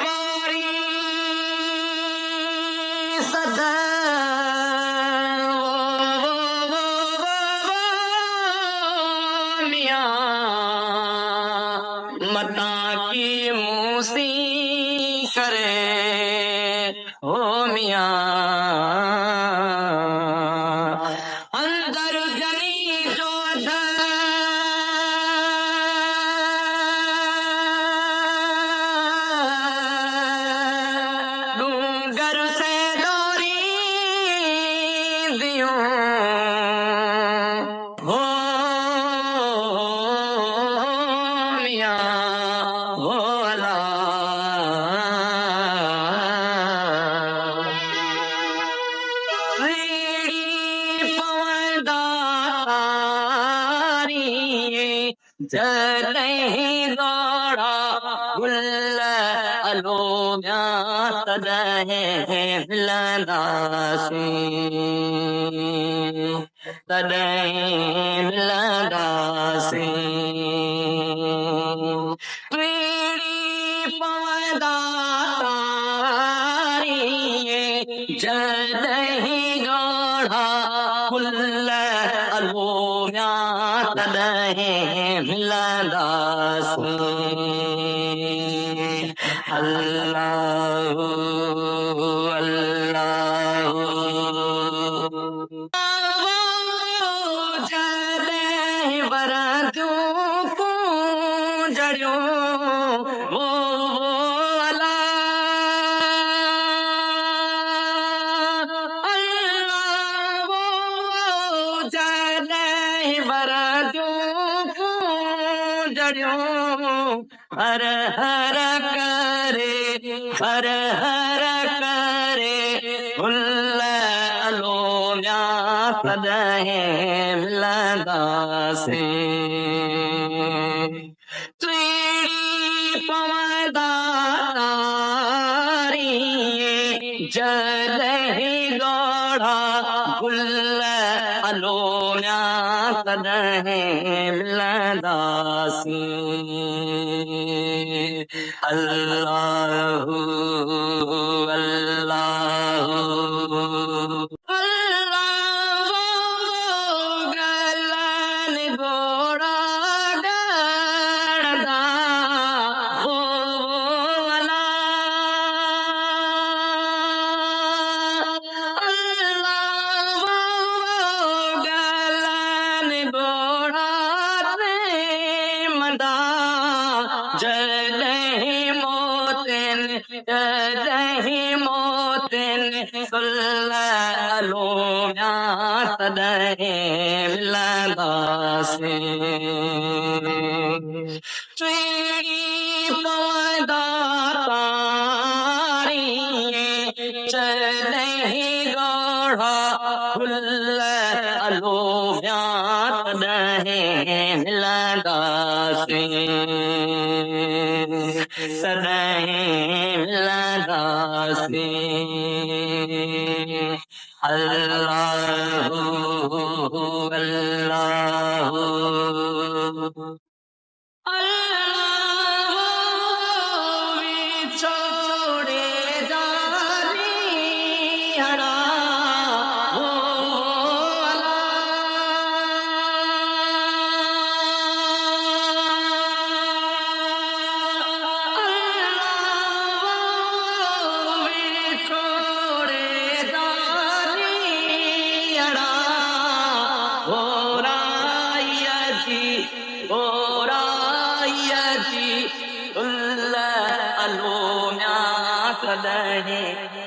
वारी सदा मियां मता की मूसी करे ओ मियां अंदर जनी जो डूंगर से डोरी दियो हो मियां हो अला जॾहिं ॻोड़ा गुल अलो म्यां तॾहिं मिलंदासीं तॾहिं मिलंदासीं टीड़ी पवंदा तारी जॾहिं ॻोड़ा गुल अलो म्यां तॾहिं मिलंदासीं अल्लाह अल्लाह जॾहिं वरदियूं जड़ियूं वो हर हर करे गुल अलो म्यां तॾहिं मिलंदासीं टीड़ी पवंदा तारी जॾहिं ॻोड़ा गुल अलो म्यां तॾहिं मिलंदासीं अल्लाह अल्लाह गलन घोड़ा गड़दा हो जॾहिं मोतिन गुल अलो म्यां तॾहिं मिलंदासीं टीड़ी पवंदा तारी जॾहिं ॻोड़ा गुल अलो म्यां तॾहिं मिलंदासीं तॾहिं मिलंदासीं अल्लाह अल्लाह छोड़े जानी हरा अलो म्यां तॾहिं